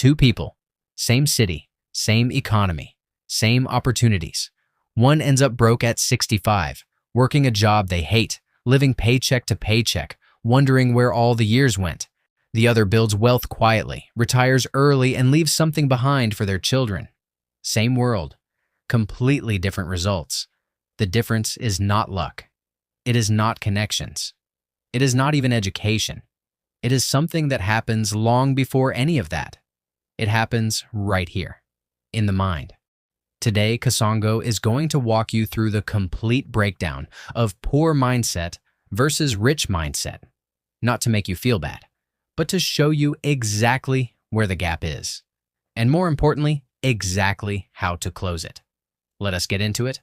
Two people, same city, same economy, same opportunities. One ends up broke at 65, working a job they hate, living paycheck to paycheck, wondering where all the years went. The other builds wealth quietly, retires early, and leaves something behind for their children. Same world, completely different results. The difference is not luck. It is not connections. It is not even education. It is something that happens long before any of that. It happens right here, in the mind. Today, Kasongo is going to walk you through the complete breakdown of poor mindset versus rich mindset. Not to make you feel bad, but to show you exactly where the gap is. And more importantly, exactly how to close it. Let us get into it.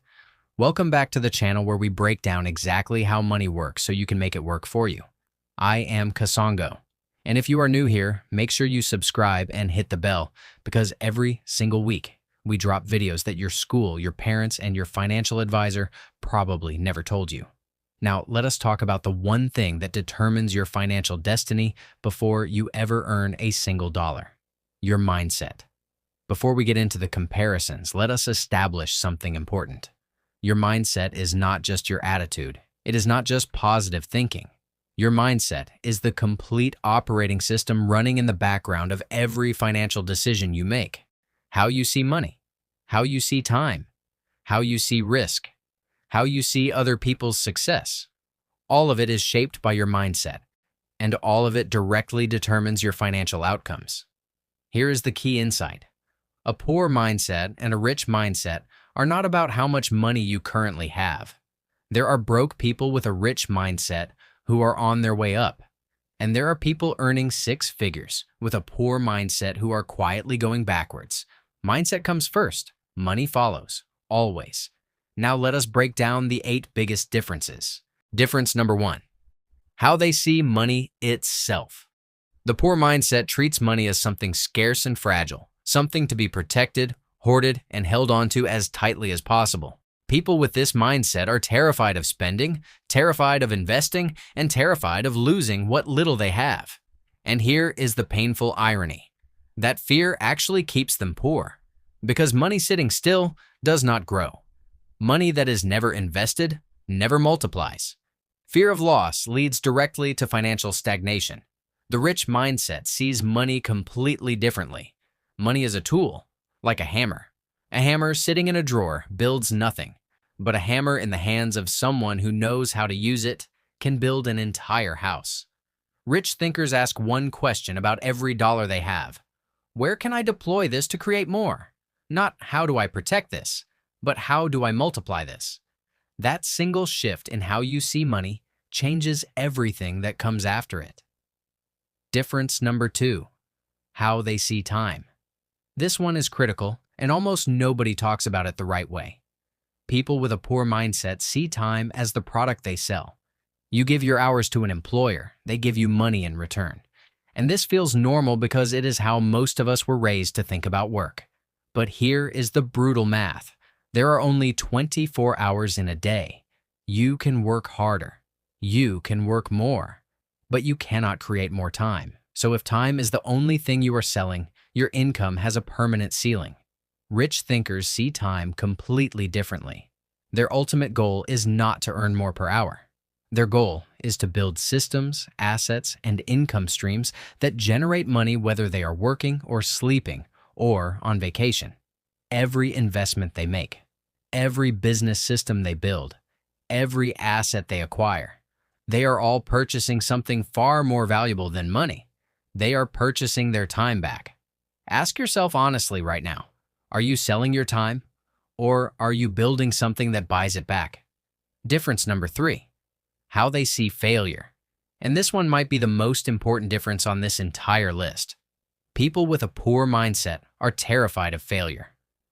Welcome back to the channel where we break down exactly how money works so you can make it work for you. I am Kasongo. And if you are new here, make sure you subscribe and hit the bell because every single week we drop videos that your school, your parents, and your financial advisor probably never told you. Now, let us talk about the one thing that determines your financial destiny before you ever earn a single dollar: your mindset. Before we get into the comparisons, let us establish something important. Your mindset is not just your attitude. It is not just positive thinking. Your mindset is the complete operating system running in the background of every financial decision you make. How you see money, how you see time, how you see risk, how you see other people's success. All of it is shaped by your mindset, and all of it directly determines your financial outcomes. Here is the key insight. A poor mindset and a rich mindset are not about how much money you currently have. There are broke people with a rich mindset who are on their way up, and there are people earning six figures with a poor mindset who are quietly going backwards. Mindset comes first, money follows, always. Now let us break down the 8 biggest differences. Difference number 1, how they see money itself. The poor mindset treats money as something scarce and fragile, something to be protected, hoarded, and held onto as tightly as possible. People with this mindset are terrified of spending, terrified of investing, and terrified of losing what little they have. And here is the painful irony. That fear actually keeps them poor, because money sitting still does not grow. Money that is never invested never multiplies. Fear of loss leads directly to financial stagnation. The rich mindset sees money completely differently. Money is a tool, like a hammer. A hammer sitting in a drawer builds nothing, but a hammer in the hands of someone who knows how to use it can build an entire house. Rich thinkers ask one question about every dollar they have. Where can I deploy this to create more? Not how do I protect this, but how do I multiply this? That single shift in how you see money changes everything that comes after it. Difference number 2, how they see time. This one is critical, and almost nobody talks about it the right way. People with a poor mindset see time as the product they sell. You give your hours to an employer, they give you money in return. And this feels normal because it is how most of us were raised to think about work. But here is the brutal math. There are only 24 hours in a day. You can work harder. You can work more. But you cannot create more time. So if time is the only thing you are selling, your income has a permanent ceiling. Rich thinkers see time completely differently. Their ultimate goal is not to earn more per hour. Their goal is to build systems, assets, and income streams that generate money whether they are working or sleeping or on vacation. Every investment they make, every business system they build, every asset they acquire, they are all purchasing something far more valuable than money. They are purchasing their time back. Ask yourself honestly right now, are you selling your time, or are you building something that buys it back? Difference number 3, how they see failure. And this one might be the most important difference on this entire list. People with a poor mindset are terrified of failure,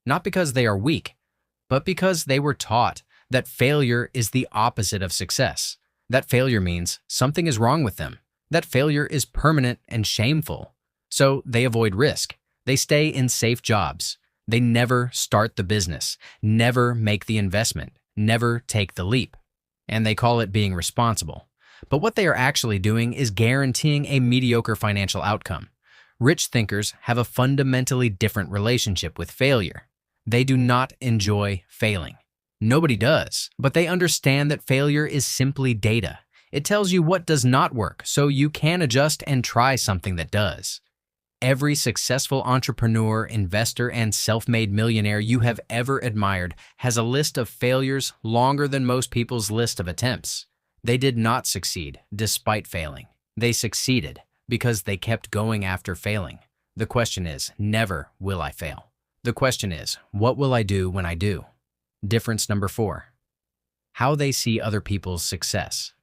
not because they are weak, but because they were taught that failure is the opposite of success. That failure means something is wrong with them. That failure is permanent and shameful. So they avoid risk. They stay in safe jobs. They never start the business, never make the investment, never take the leap. And they call it being responsible. But what they are actually doing is guaranteeing a mediocre financial outcome. Rich thinkers have a fundamentally different relationship with failure. They do not enjoy failing. Nobody does, but they understand that failure is simply data. It tells you what does not work, so you can adjust and try something that does. Every successful entrepreneur, investor, and self-made millionaire you have ever admired has a list of failures longer than most people's list of attempts. They did not succeed despite failing. They succeeded because they kept going after failing. The question is, never will I fail. The question is, what will I do when I do? Difference number 4. How they see other people's success.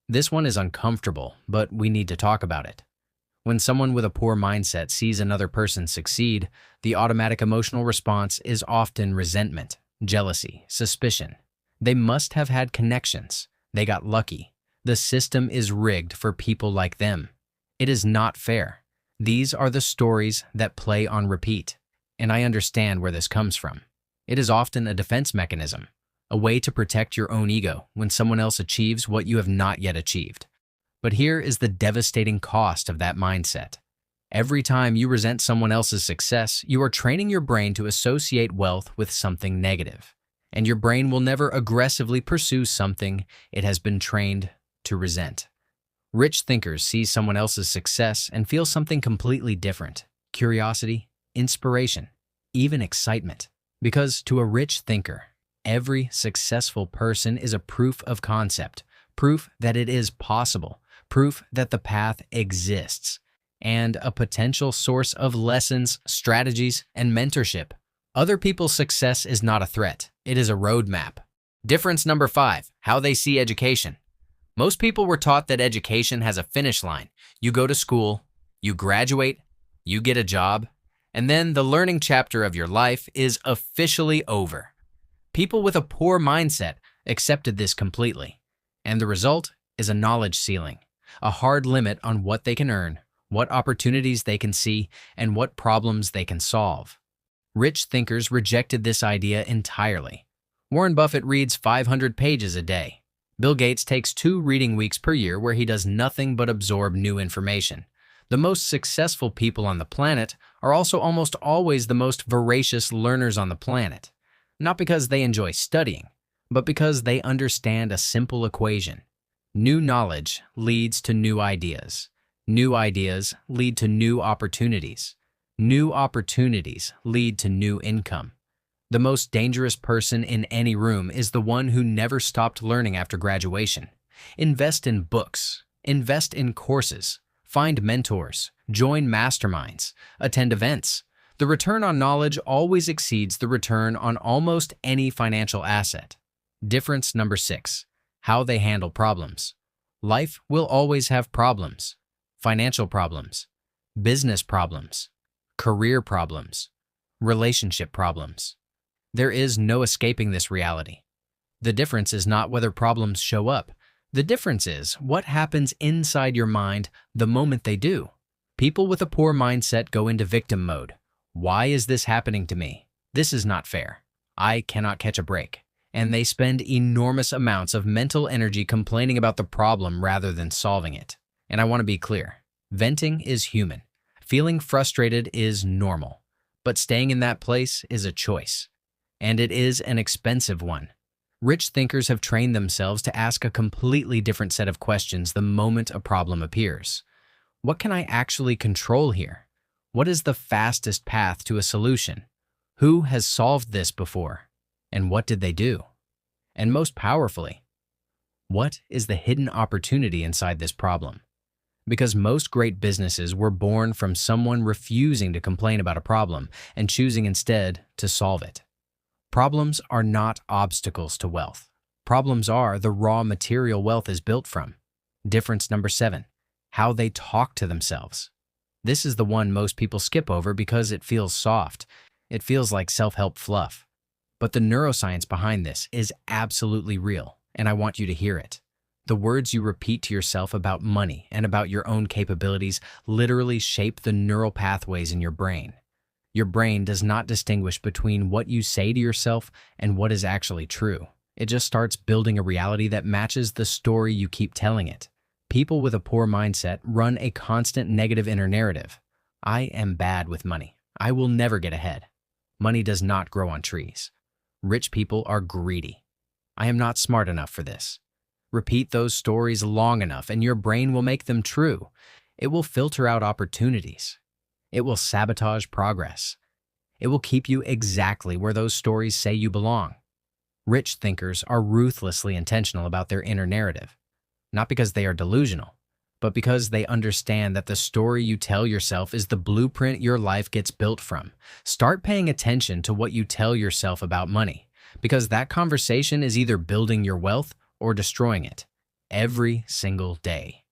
This one is uncomfortable, but we need to talk about it. When someone with a poor mindset sees another person succeed, the automatic emotional response is often resentment, jealousy, suspicion. They must have had connections. They got lucky. The system is rigged for people like them. It is not fair. These are the stories that play on repeat, and I understand where this comes from. It is often a defense mechanism, a way to protect your own ego when someone else achieves what you have not yet achieved. But here is the devastating cost of that mindset. Every time you resent someone else's success, you are training your brain to associate wealth with something negative, and your brain will never aggressively pursue something it has been trained to resent. Rich thinkers see someone else's success and feel something completely different: curiosity, inspiration, even excitement. Because to a rich thinker, every successful person is a proof of concept, proof that it is possible, proof that the path exists, and a potential source of lessons, strategies, and mentorship. Other people's success is not a threat. It is a roadmap. Difference number 5, how they see education. Most people were taught that education has a finish line. You go to school, you graduate, you get a job, and then the learning chapter of your life is officially over. People with a poor mindset accepted this completely, and the result is a knowledge ceiling, a hard limit on what they can earn, what opportunities they can see, and what problems they can solve. Rich thinkers rejected this idea entirely. Warren Buffett reads 500 pages a day. Bill Gates takes 2 reading weeks per year where he does nothing but absorb new information. The most successful people on the planet are also almost always the most voracious learners on the planet, not because they enjoy studying, but because they understand a simple equation. New knowledge leads to new ideas. New ideas lead to new opportunities. New opportunities lead to new income. The most dangerous person in any room is the one who never stopped learning after graduation. Invest in books. Invest in courses. Find mentors. Join masterminds. Attend events. The return on knowledge always exceeds the return on almost any financial asset. Difference number 6, how they handle problems. Life will always have problems. Financial problems, business problems, career problems, relationship problems. There is no escaping this reality. The difference is not whether problems show up. The difference is what happens inside your mind the moment they do. People with a poor mindset go into victim mode. Why is this happening to me? This is not fair. I cannot catch a break. And they spend enormous amounts of mental energy complaining about the problem rather than solving it. And I want to be clear. Venting is human. Feeling frustrated is normal. But staying in that place is a choice. And it is an expensive one. Rich thinkers have trained themselves to ask a completely different set of questions the moment a problem appears. What can I actually control here? What is the fastest path to a solution? Who has solved this before? And what did they do? And most powerfully, what is the hidden opportunity inside this problem? Because most great businesses were born from someone refusing to complain about a problem and choosing instead to solve it. Problems are not obstacles to wealth. Problems are the raw material wealth is built from. Difference number 7, how they talk to themselves. This is the one most people skip over because it feels soft. It feels like self-help fluff. But the neuroscience behind this is absolutely real, and I want you to hear it. The words you repeat to yourself about money and about your own capabilities literally shape the neural pathways in your brain. Your brain does not distinguish between what you say to yourself and what is actually true. It just starts building a reality that matches the story you keep telling it. People with a poor mindset run a constant negative inner narrative. I am bad with money. I will never get ahead. Money does not grow on trees. Rich people are greedy. I am not smart enough for this. Repeat those stories long enough and your brain will make them true. It will filter out opportunities. It will sabotage progress. It will keep you exactly where those stories say you belong. Rich thinkers are ruthlessly intentional about their inner narrative, not because they are delusional, but because they understand that the story you tell yourself is the blueprint your life gets built from. Start paying attention to what you tell yourself about money, because that conversation is either building your wealth or destroying it every single day.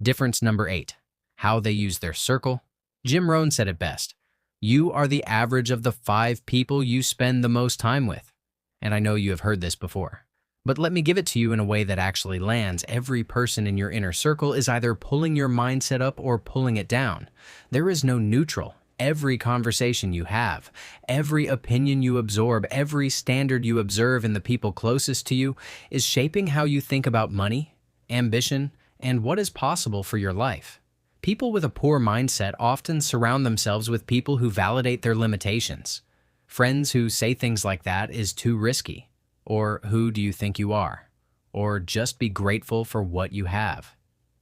Difference number 8, how they use their circle. Jim Rohn said it best. You are the average of the 5 people you spend the most time with. And I know you have heard this before, but let me give it to you in a way that actually lands. Every person in your inner circle is either pulling your mindset up or pulling it down. There is no neutral. Every conversation you have, every opinion you absorb, every standard you observe in the people closest to you is shaping how you think about money, ambition, and what is possible for your life. People with a poor mindset often surround themselves with people who validate their limitations. Friends who say things like "that is too risky," or "who do you think you are?" or "just be grateful for what you have."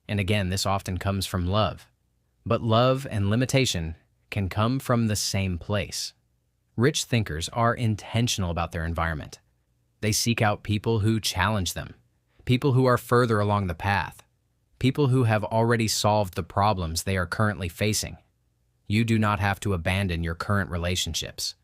And again, this often comes from love. But love and limitation can come from the same place. Rich thinkers are intentional about their environment. They seek out people who challenge them, people who are further along the path, people who have already solved the problems they are currently facing. You do not have to abandon your current relationships,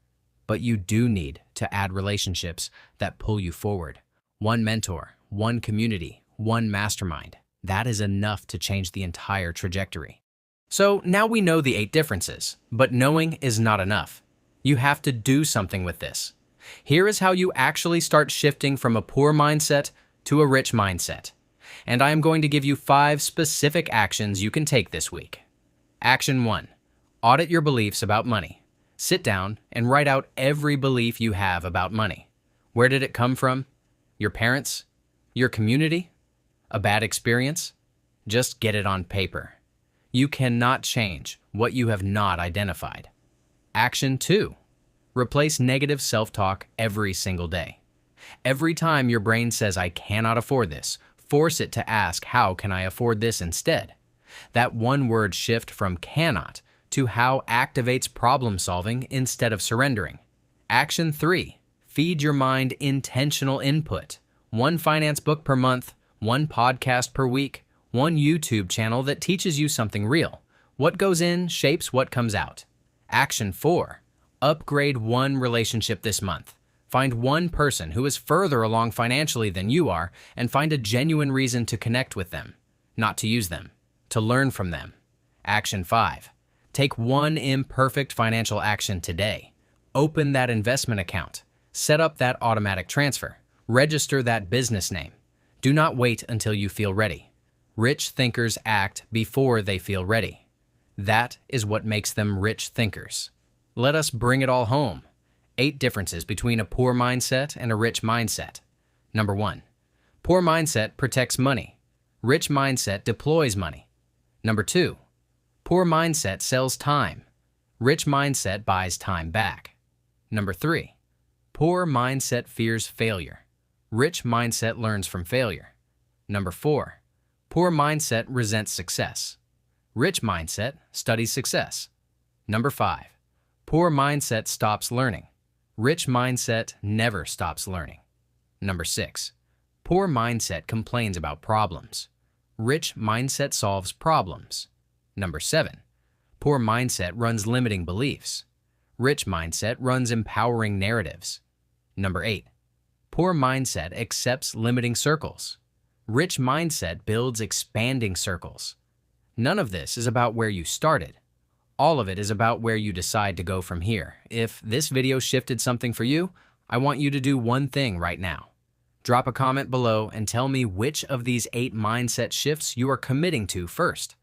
but you do need to add relationships that pull you forward. One mentor, one community, one mastermind. That is enough to change the entire trajectory. So now we know the 8 differences, but knowing is not enough. You have to do something with this. Here is how you actually start shifting from a poor mindset to a rich mindset. And I am going to give you 5 specific actions you can take this week. Action 1. Audit your beliefs about money. Sit down and write out every belief you have about money. Where did it come from? Your parents? Your community? A bad experience? Just get it on paper. You cannot change what you have not identified. Action 2. Replace negative self-talk every single day. Every time your brain says, "I cannot afford this," force it to ask, "How can I afford this instead?" That one-word shift from "cannot" to "how" activates problem-solving instead of surrendering. Action 3. Feed your mind intentional input. 1 finance book per month, 1 podcast per week, 1 YouTube channel that teaches you something real. What goes in shapes what comes out. Action 4. Upgrade 1 relationship this month. Find 1 person who is further along financially than you are and find a genuine reason to connect with them, not to use them, to learn from them. Action 5. Take 1 imperfect financial action today. Open that investment account. Set up that automatic transfer. Register that business name. Do not wait until you feel ready. Rich thinkers act before they feel ready. That is what makes them rich thinkers. Let us bring it all home. 8 differences between a poor mindset and a rich mindset. Number 1. Poor mindset protects money. Rich mindset deploys money. Number 2. Poor mindset sells time. Rich mindset buys time back. Number 3. Poor mindset fears failure. Rich mindset learns from failure. Number 4. Poor mindset resents success. Rich mindset studies success. Number 5. Poor mindset stops learning. Rich mindset never stops learning. Number 6. Poor mindset complains about problems. Rich mindset solves problems. Number 7. Poor mindset runs limiting beliefs. Rich mindset runs empowering narratives. Number 8. Poor mindset accepts limiting circles. Rich mindset builds expanding circles. None of this is about where you started. All of it is about where you decide to go from here. If this video shifted something for you, I want you to do one thing right now. Drop a comment below and tell me which of these 8 mindset shifts you are committing to first.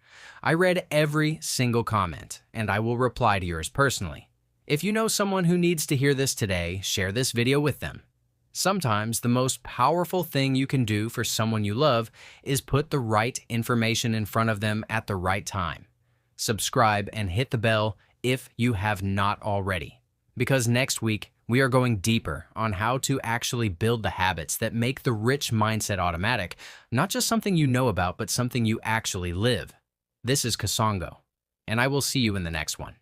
I read every single comment, and I will reply to yours personally. If you know someone who needs to hear this today, share this video with them. Sometimes the most powerful thing you can do for someone you love is put the right information in front of them at the right time. subscribe, and hit the bell if you have not already. Because next week, we are going deeper on how to actually build the habits that make the rich mindset automatic, not just something you know about, but something you actually live. This is Kasongo, and I will see you in the next one.